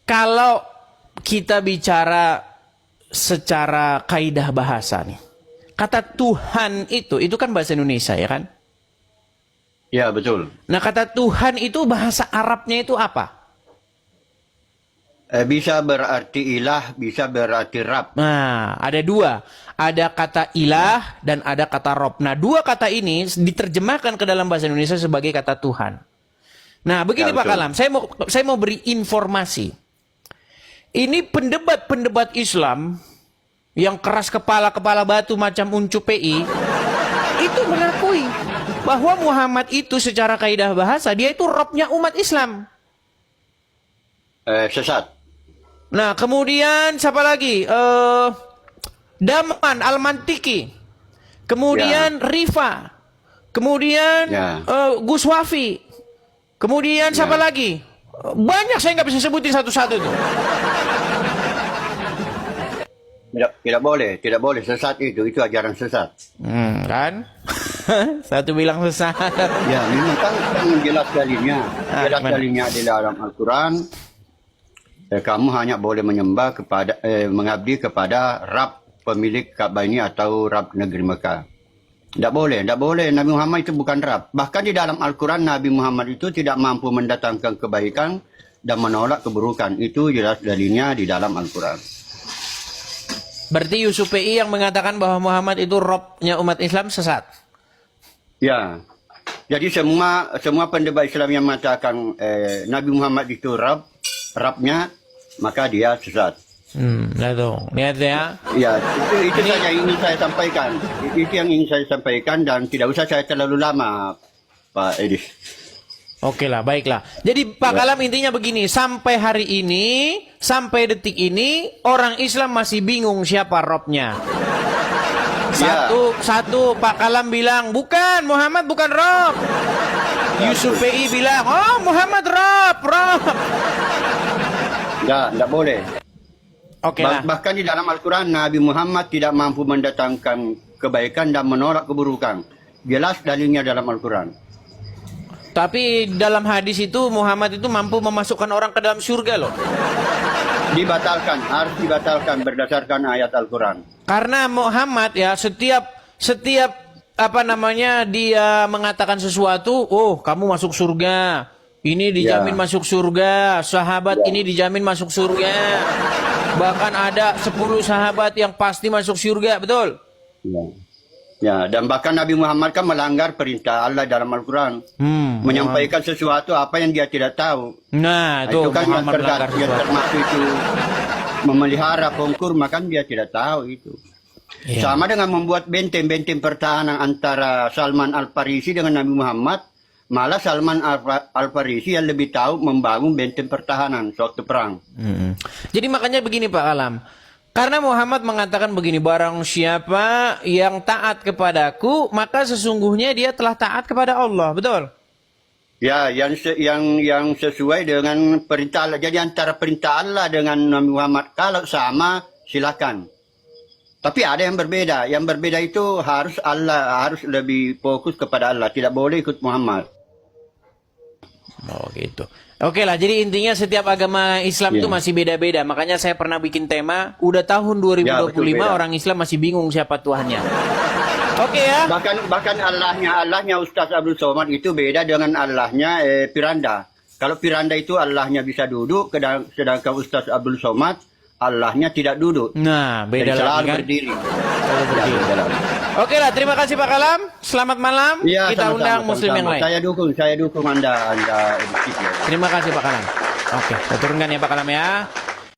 Kalau kita bicara secara kaidah bahasa nih, kata Tuhan itu kan bahasa Indonesia ya kan? Ya, betul. Nah, kata Tuhan itu bahasa Arabnya itu apa? Bisa berarti ilah, bisa berarti Rab. Nah, ada dua. Ada kata ilah dan ada kata Rob. Nah, dua kata ini diterjemahkan ke dalam bahasa Indonesia sebagai kata Tuhan. Nah, begini Ya, Pak betul. Kalam, saya mau beri informasi. Ini pendebat-pendebat Islam yang keras kepala batu macam Uncu PI itu mengakui bahwa Muhammad itu secara kaidah bahasa dia itu Robnya umat Islam. Sesat. Nah, kemudian siapa lagi? Daman Al-Mantiki. Kemudian Rifa. Kemudian Ya. Gus Wafi. Kemudian siapa lagi? Banyak, saya nggak bisa sebutin satu-satu tuh. Tidak boleh sesat itu ajaran sesat. Kan? Satu bilang sesat. Ya, memang kan jelas dalilnya. Jelas gimana? dalilnya di dalam Al-Quran. Kamu hanya boleh menyembah kepada mengabdi kepada Rab pemilik Ka'bah ini atau Rab negeri Mekah. Tidak boleh. Nabi Muhammad itu bukan Rab. Bahkan di dalam Al-Quran Nabi Muhammad itu tidak mampu mendatangkan kebaikan dan menolak keburukan. Itu jelas dalilnya di dalam Al-Quran. Berarti Yusuf PI yang mengatakan bahwa Muhammad itu Robnya umat Islam sesat. Ya. Jadi semua pendebat Islam yang mengatakan Nabi Muhammad itu Rabnya, maka dia sesat. Lihat ya. Ya, itu saja yang ingin saya sampaikan. Itu yang ingin saya sampaikan dan tidak usah saya terlalu lama, Pak Edis. Oke lah, baiklah. Jadi Pak Kalam intinya begini, sampai hari ini, sampai detik ini, orang Islam masih bingung siapa Robnya. Satu Pak Kalam bilang, bukan, Muhammad bukan Rob. Yusuf PI bilang, oh Muhammad Rob. Tidak boleh. Oke lah. Bahkan di dalam Al-Quran, Nabi Muhammad tidak mampu mendatangkan kebaikan dan menolak keburukan. Jelas dalilnya dalam Al-Quran. Tapi dalam hadis itu Muhammad itu mampu memasukkan orang ke dalam surga loh. Harus dibatalkan berdasarkan ayat Al-Quran. Karena Muhammad ya setiap apa namanya dia mengatakan sesuatu, oh kamu masuk surga. Ini dijamin masuk surga, sahabat ini dijamin masuk surga. Bahkan ada 10 sahabat yang pasti masuk surga, betul? Ya, dan bahkan Nabi Muhammad kan melanggar perintah Allah dalam Al-Quran. Menyampaikan sesuatu apa yang dia tidak tahu. Nah, itu kan Muhammad melanggar yang sesuatu. termasuk itu memelihara pengkur, maka dia tidak tahu itu. Sama dengan membuat benteng-benteng pertahanan antara Salman Al-Farisi dengan Nabi Muhammad. Malah Salman Al-Farisi yang lebih tahu membangun benteng pertahanan sewaktu perang. Jadi makanya begini Pak Kalam. Karena Muhammad mengatakan begini, barang siapa yang taat kepadaku, maka sesungguhnya dia telah taat kepada Allah, betul? Ya, yang sesuai dengan perintah Allah. Jadi antara perintah Allah dengan Nabi Muhammad, kalau sama silakan. Tapi ada yang berbeda. Yang berbeda itu harus lebih fokus kepada Allah. Tidak boleh ikut Muhammad. Oh gitu. Oke lah, jadi intinya setiap agama Islam itu masih beda-beda. Makanya saya pernah bikin tema, udah tahun 2025 orang Islam masih bingung siapa Tuhannya. Oke ya. Bahkan Allahnya Ustaz Abdul Somad itu beda dengan Allahnya Piranda. Kalau Piranda itu Allahnya bisa duduk, sedangkan Ustaz Abdul Somad Allahnya tidak duduk. Nah, beda lagi selalu kan? berdiri. Oke lah, terima kasih Pak Kalam. Selamat malam. Ya, kita undang Muslim yang lain. Saya dukung Anda. Terima kasih Pak Kalam. Oke, saya turunkan ya Pak Kalam ya.